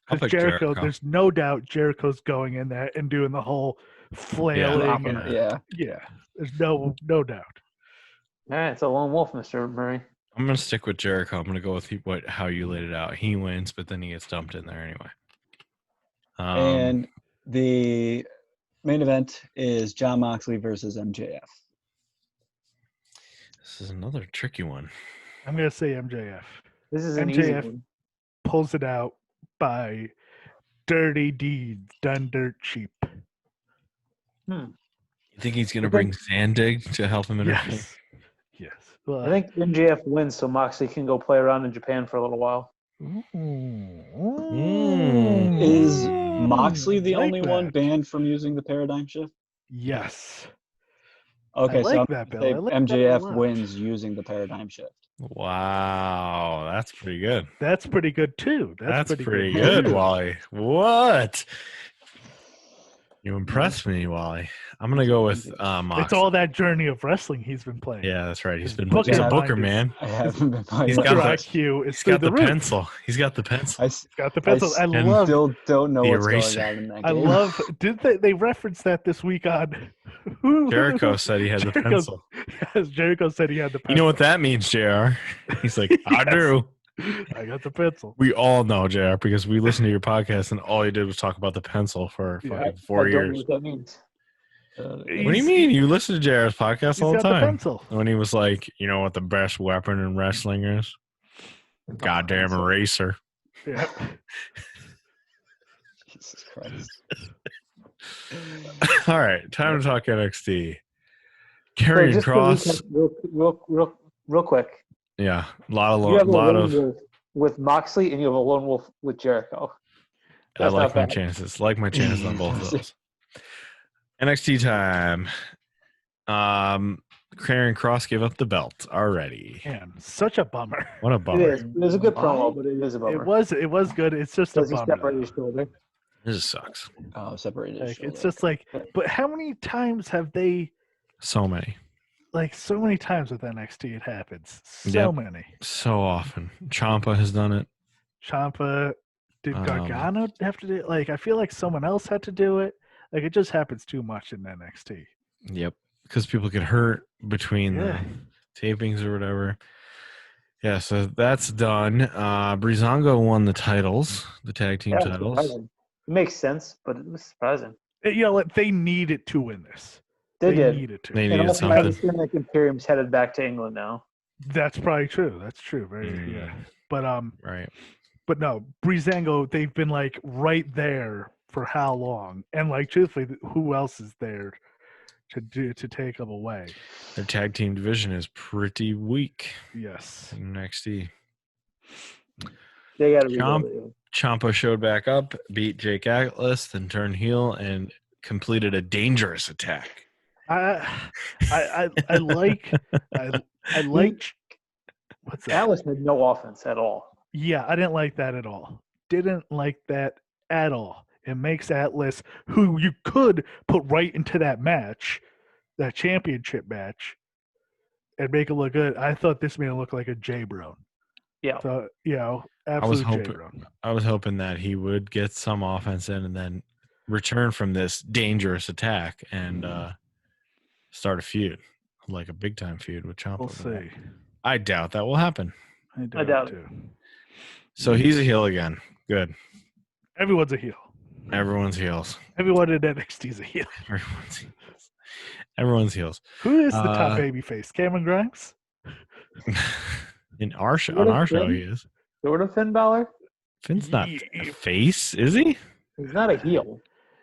I'll Because pick Jericho, Jericho. there's no doubt Jericho's going in there and doing the whole flailing. Yeah. and, Yeah. yeah, there's no doubt. All right, it's a lone wolf, Mr. Murray. I'm going to stick with Jericho. I'm going to go with how you laid it out. He wins, but then he gets dumped in there anyway. And the main event is Jon Moxley versus MJF. This is another tricky one. I'm gonna say MJF This is an easy MJF. one. pulls it out by dirty deeds done dirt cheap. You think he's going to bring Zandig to help him interfere? Yes, yes. Well, I think MJF wins so Moxley can go play around in Japan for a little while. Is Moxley the Like only one that. banned from using the paradigm shift? Yes. Okay, like so I'm that, gonna Bill. say I like that a MJF lot. wins using the paradigm shift. Wow. That's pretty good. That's pretty good too. That's pretty good, too. Wally. What? You impressed me, Wally. I'm going to go with Moxley. It's all that journey of wrestling he's been playing. Yeah, that's right. He's been Booker he's a mind booker, is- man. I haven't been playing. He's Booker got the- IQ is He's through got the roof. pencil. He's got the pencil. I He's got the pencil. I and love. still don't know the what's eraser. going on in that I game. love. Did they reference that this week on? Jericho said he had the Jericho's- pencil. Yes, Jericho said he had the pencil. You know what that means, JR? He's like, I Yes. do. I got the pencil. We all know, JR, because we listened to your podcast and all you did was talk about the pencil for Yeah. fucking I 4 don't know years. what that means. What do you mean? You listen to JR's podcast He's all the got the time. pencil. When he was like, you know what the best weapon in wrestling is? Goddamn pencil. eraser. Yeah. Jesus Christ. All right, time to talk NXT. So Karrion just to Kross. recap real quick. Yeah, a lot You have a lone of. wolf with Moxley, and you have a lone wolf with Jericho. I That's like not my bad. chances. Like my chances on both of those. NXT time. Karrion Kross gave up the belt already. Man, such a bummer. What a It bummer. is. It was a good promo, but it is a bummer. It was good. It's just a Does he bummer. separate though. his shoulder? This just sucks. Oh, separated. Like, shoulder. it's just like, but how many times have they, So many. like, so many times with NXT it happens. So Yep. many. So often. Ciampa has done it. Ciampa, did Um, Gargano have to do it? Like, I feel like someone else had to do it. Like, it just happens too much in NXT. Yep. Because people get hurt between Yeah. the tapings or whatever. Yeah, so that's done. Breezango won the titles, the tag team Yeah, it's titles. surprising. It makes sense, but it was surprising. You know, like, they needed to win this. They did. needed to. They And needed also, I something. understand like Imperium's headed back to England now. That's probably true. That's true. Very Mm. yeah. But Right. But no, Breezango, they've been like right there for how long? And like truthfully, who else is there to take them away? Their tag team division is pretty weak Yes. in NXT. They got to Ciampa- rebuild it. Ciampa showed back up, beat Jake Atlas, then turned heel and completed a dangerous attack. I like what's that? Atlas had no offense at all. Yeah, I didn't like that at all. Didn't like that at all. It makes Atlas, who you could put right into that match, that championship match, and make it look good. I thought this made it look like a J Brown. Yeah. So, absolute J Brown. I was hoping that he would get some offense in and then return from this dangerous attack and start a feud, like a big time feud with Ciampa. We'll see. I doubt that will happen. I doubt it too. So he's a heel again. Good. Everyone's a heel. Everyone's heels. Everyone in NXT is a heel. Everyone's heels. Who is the top baby face? Cameron Grimes? On our show, he is. Sort of Finn Balor? Finn's not a face, is he? He's not a heel.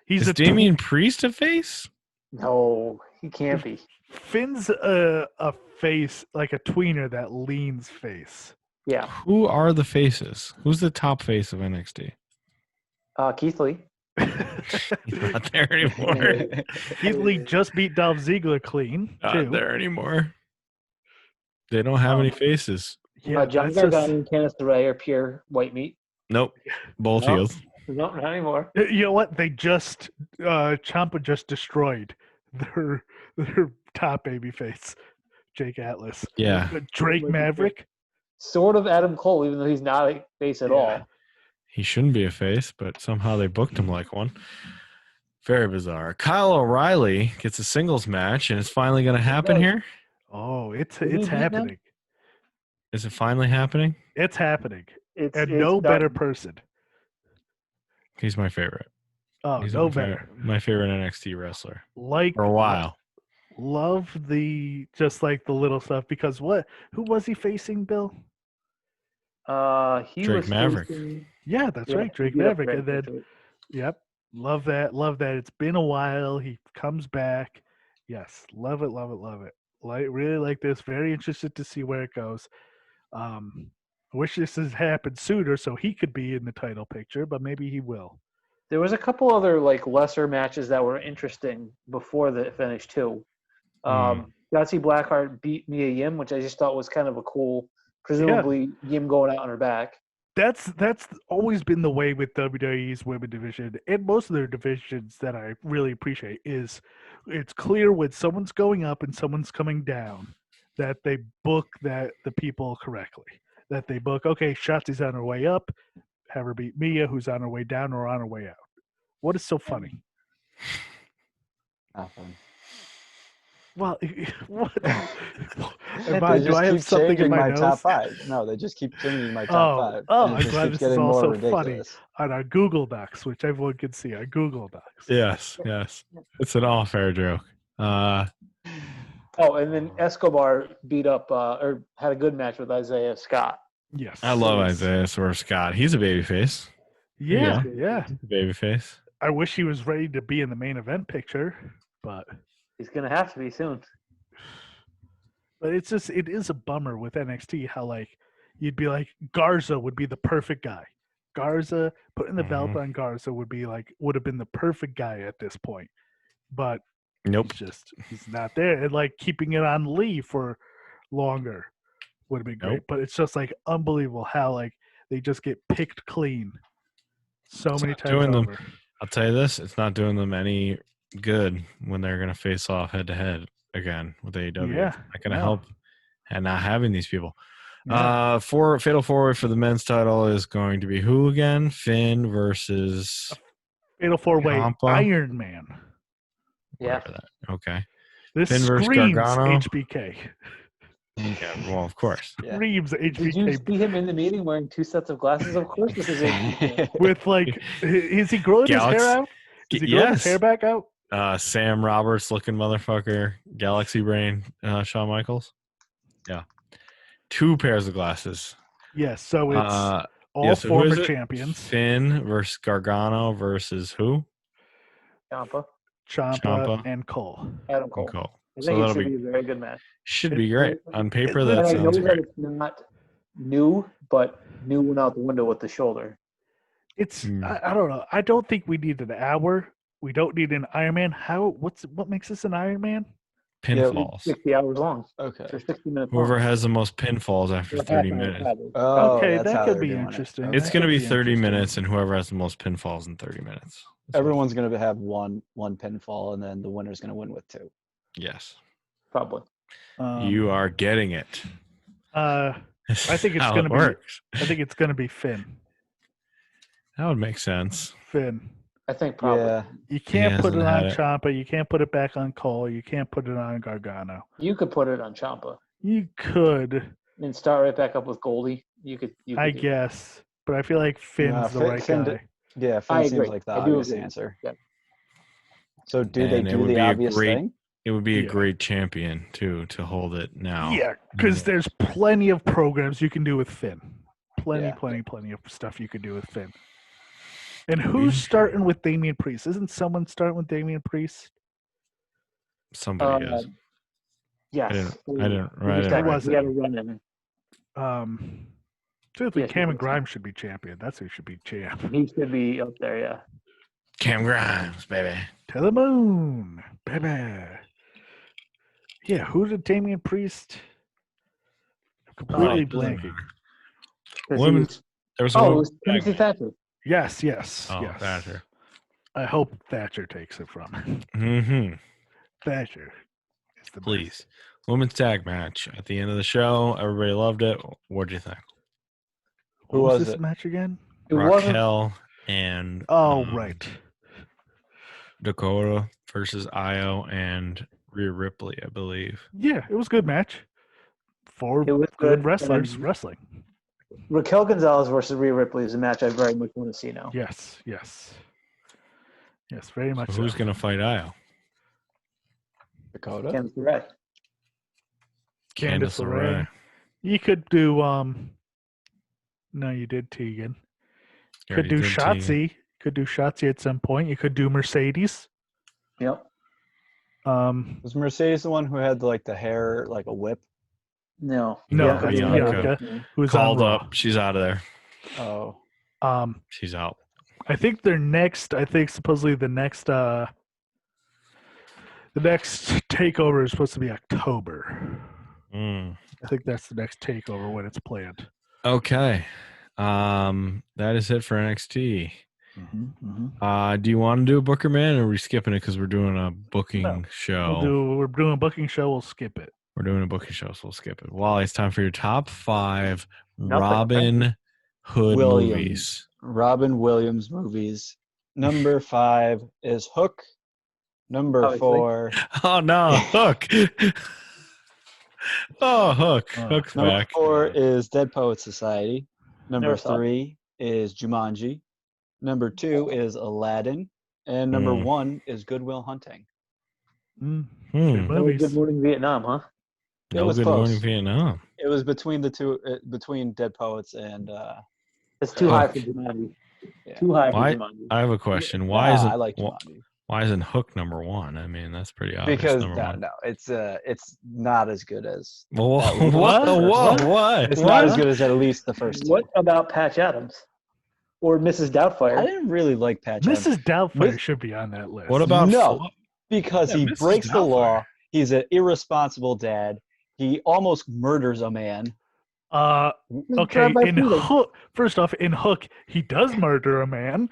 Is Damian Priest a face? No, he can't be. Finn's a face, like a tweener that leans face. Yeah. Who are the faces? Who's the top face of NXT? Keith Lee. He's not there anymore. Keith Lee just beat Dolph Ziggler clean. Not there anymore. They don't have any faces. Yeah, John Gargano and Candice LeRae are pure white meat. Nope. Both heels. No, not anymore. You know what? They just Ciampa just destroyed their top baby face, Jake Atlas. Yeah. Drake Maverick. Sort of Adam Cole, even though he's not a face at all. He shouldn't be a face, but somehow they booked him like one. Very bizarre. Kyle O'Reilly gets a singles match, and it's finally going to happen here. Oh, it's happening. Is it finally happening? It's happening. It's done. better person. He's my favorite. Oh, He's no better. My favorite NXT wrestler. Like for a while. Love the little stuff because who was he facing, Bill? Drake Maverick. Yeah, that's right, Drake Maverick. And then, yep, love that. It's been a while. He comes back. Yes, love it. Really like this. Very interested to see where it goes. I wish this has happened sooner so he could be in the title picture, but maybe he will. There was a couple other lesser matches that were interesting before the finish too. Shotzi Blackheart beat Mia Yim, which I just thought was kind of a cool, presumably Yim going out on her back. That's always been the way with WWE's women division and most of their divisions that I really appreciate is it's clear when someone's going up and someone's coming down that they book the people correctly. That they book, okay, Shotzi's on her way up, have her beat Mia, who's on her way down or on her way out. What is so funny? Nothing. Well, what? Do I have something in my top five? No, they just keep changing my top five. Oh, I'm glad this is also funny on our Google Docs, which everyone can see on Google Docs. Yes. It's an all-fair joke. And then Escobar beat up or had a good match with Isaiah Scott. Yes. I love Isaiah Scott. He's a babyface. Yeah. Babyface. I wish he was ready to be in the main event picture, but he's going to have to be soon. But it is a bummer with NXT how you'd be like Garza would be the perfect guy. Garza putting the belt on Garza would have been the perfect guy at this point. But nope. He's not there. And keeping it on Lee for longer would have been great. But it's just unbelievable how they just get picked clean so many times over. I'll tell you this, it's not doing them any good when they're going to face off head to head again with AEW. Yeah, it's not going to help and not having these people. Yeah. Fatal 4-Way for the men's title is going to be who again? Finn versus Fatal 4-Way Ciampa? Iron Man. Yeah. Okay. This Finn versus screams Gargano. HBK. Yeah, well, of course. Screams HBK. Did you see him in the meeting wearing two sets of glasses? Of course this is HBK. With is he growing his hair out? Is he growing his hair back out? Sam Roberts looking motherfucker. Galaxy Brain, Shawn Michaels. Yeah. 2 pairs of glasses. Yes, so it's all former champions. Finn versus Gargano versus who? Ciampa and Cole. Adam Cole. I think it should be a very good match. Should be great. On paper, that sounds great. It's not new, but new went out the window with the shoulder. It's I don't know. I don't think we need an hour. We don't need an Iron Man. What makes this an Iron Man? Pinfalls. 60 hours long. Okay. Or 60 minutes Whoever long. has the most pinfalls after Or 30 half hour minutes. travel. Oh, Okay, that's that how could they're be doing it. interesting. Okay. It's going to be That'd be 30 interesting. minutes, and whoever has the most pinfalls in 30 minutes. Everyone's going to have one pinfall, and then the winner's going to win with 2. Yes. Probably. You are getting it. I think it's How going to be. works. I think it's going to be Finn. That would make sense. Finn. I think probably. Yeah. You can't put it hasn't on had it. Ciampa. You can't put it back on Cole. You can't put it on Gargano. You could put it on Ciampa You could, and start right back up with Goldie. You could I do that. guess, but I feel like Finn's Nah, the Finn- right Finn guy. Yeah, Finn I seems agree. like the I do obvious agree. answer. Yeah. So do they And it do would the be a obvious great- thing? It would be a Yeah. great champion, too, to hold it now. Yeah, because there's plenty of programs you can do with Finn. Plenty of stuff you could do with Finn. And who's starting with Damian Priest? Isn't someone starting with Damian Priest? Somebody is. Yes. I didn't We write just it. had- Was we it? had a run in. Seriously, Yes, Cameron it was. Grimes should be champion. That's who should be champ. He should be up there, yeah. Cam Grimes, baby. To the moon, baby. Yeah, who did Damian Priest? I'm completely it doesn't blanking. matter. 'Cause Women- he was- There was a it woman was Timothy tag. Thatcher. Yes. Oh, yes. Thatcher. I hope Thatcher takes it from him. Mm-hmm. Thatcher. Is the Please. Women's tag match at the end of the show. Everybody loved it. What'd you think? best. Who What was was this it? match again? It wasn't. Raquel and Oh, right. Dakota versus Io and Rhea Ripley, I believe. Yeah, it was a good match. Four It was good good. wrestlers wrestling. Raquel Gonzalez versus Rhea Ripley is a match I very much want to see now. Yes, very much. So who's so. going to fight Io? Dakota? Candice LeRae. Candice Candice LeRae. You could do no, you did Tegan. You Could already do did Tegan. Shotzi. Could do Shotzi at some point. You could do Mercedes. Yep. Was Mercedes the one who had like the hair like a whip? No. No, Yeah, that's Bianca. Bianca, who's Called on Raw. up. She's out of there. Oh. She's out. I think their next. I think supposedly the next. The next takeover is supposed to be October. Mm. I think that's the next takeover when it's planned. Okay. That is it for NXT. Do you want to do a bookerman, or are we skipping it because we're doing a booking No. show? We're doing a booking show. We'll skip it. We're doing a booking show, so we'll skip it. Wally, it's time for your top 5 Nothing. Robin Hood Williams. movies. Robin Williams movies. Number 5 is Hook. Number Obviously. 4. Oh no, Hook! Oh, Hook! Hook's Number back. 4 is Dead Poet Society. Number Never saw it. 3 is Jumanji. Number 2 is Aladdin. And number 1 is Goodwill Hunting. Good Hmm. movies. Good Morning Vietnam, huh? It No was Good close. Morning Vietnam. It was between the two, between Dead Poets and. It's too high Hook. for Jumanji. Yeah. Too high for Why- Jumanji. I have a question. Why Nah, isn't I like wh- Jumanji why isn't Hook number 1? I mean, that's pretty obvious. because number one. no, it's not as good as. Whoa, that was what? the first What? one. What? It's What? not as good as at least the first two. What about Patch Adams? Or Mrs. Doubtfire? I didn't really like Patch Adams Mrs. Doubtfire Miss- should be on that list. What about No. Flo- because Yeah, he Mrs. breaks the law. Doubtfire. He's an irresponsible dad. He almost murders a man. Okay, Drive-by in shooting. Hook, first off, in Hook, he does murder a man.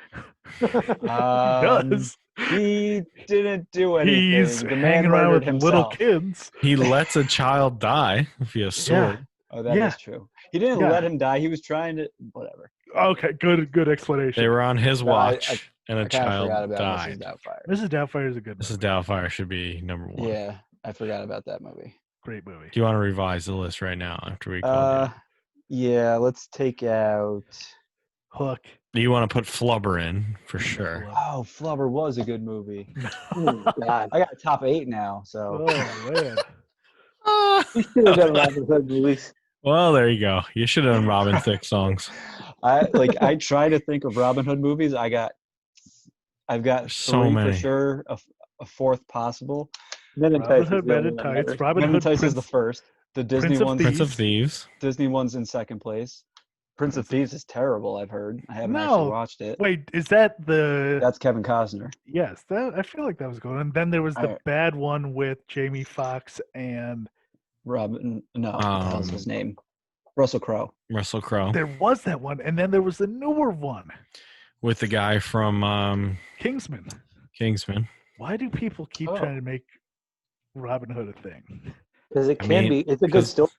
He does. He didn't do anything. He's the man hanging around murdered with little himself. kids. He lets a child die if he has sword. Oh, that is Yeah. true. He didn't Yeah. let him die. He was trying to. Whatever. Okay, good explanation. They were on his No, I- watch, and a I kind of child forgot about died. Mrs. Doubtfire. Mrs. Doubtfire is a good Mrs. movie. Doubtfire should be number 1. Yeah, I forgot about that movie. Great movie. Do you want to revise the list right now after we call Uh, yeah, let's take out. Hook. you? You want to put Flubber in for sure. Oh, Flubber was a good movie. Oh, God. I got a top 8 now, so. Oh man. We should have done Robin Hood movies. Well, there you go. You should have done Robin Thicke songs. I try to think of Robin Hood movies. I've got So 3 many. for sure. A fourth possible. Men in Robin Tights. Hood, is the Men only in one Tights. that Robin Men in Hood, Tights is the Prince, first. The Disney Prince of one's Thieves. Prince of Thieves. Disney one's in second place. Prince of Thieves is terrible. I've heard. I haven't No. actually watched it. Wait, is that the? That's Kevin Costner. Yes, that I feel like that was good. And then there was the Alright. bad one with Jamie Foxx and Robin. No, what the hell's his name? Russell Crowe. Russell Crowe there was that one, and then there was a newer one, with the guy from Kingsman. Kingsman. Why do people keep Oh. trying to make Robin Hood a thing? Because it I can mean, be. It's a good story.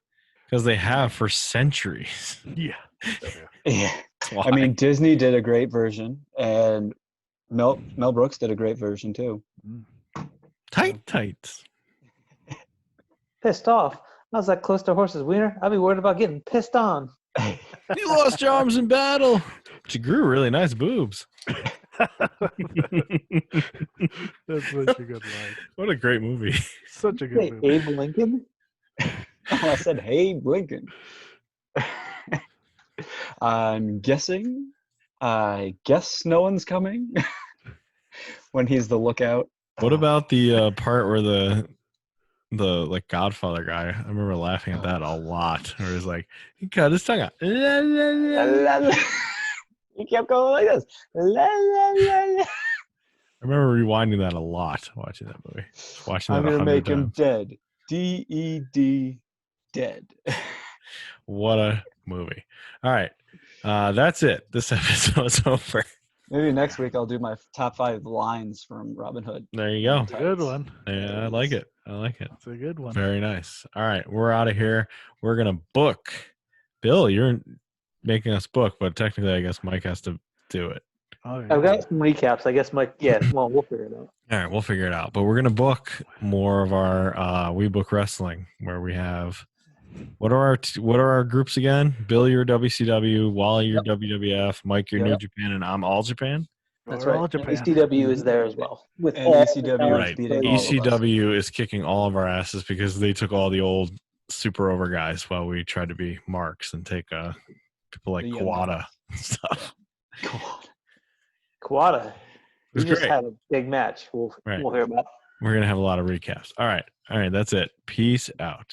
Because they have for centuries. Yeah. Yeah. That's why. I mean, Disney did a great version, and Mel Brooks did a great version too. tights. Pissed off. I was that close to a horse's wiener. I'd be worried about getting pissed on. You lost your arms in battle. But you grew really nice boobs. That's such a good line. What a great movie. Such a good Hey, movie. Abe Lincoln. Oh, I said, "Hey, Lincoln." I'm guessing. I guess no one's coming when he's the lookout. What about the part where the like Godfather guy? I remember laughing at that a lot. Where he's like, he cut his tongue out. La, la, la. He kept going like this. La, la, la, la. I remember rewinding that a lot watching that movie. Watching that I'm gonna 100 make him times. dead. DED dead. What a movie. All right. That's it. This episode's over. Maybe next week I'll do my top 5 lines from Robin Hood. There you go. It's a good one. Yeah, I like it. I like it. It's a good one. Very nice. All right. We're out of here. We're going to book. Bill, you're making us book, but technically, I guess Mike has to do it. Oh, yeah. I've got some recaps. I guess Mike. Yeah. Well, we'll figure it out. All right. We'll figure it out. But we're going to book more of our We Book Wrestling, where we have. What are our groups again? Bill, you're WCW, Wally, you're WWF, Mike, you're New Yep. Japan, and I'm All Japan. That's We're right. all And Japan. ECW is there as well. With And all ECW the is talent. Right. beating all of us. ECW is kicking all of our asses because they took all the old super over guys while we tried to be marks and take people like The young Kawada and stuff. God. Kawada. It We was just great. had a big match. We'll Right. hear about. We're going to have a lot of recaps. All right. That's it. Peace out.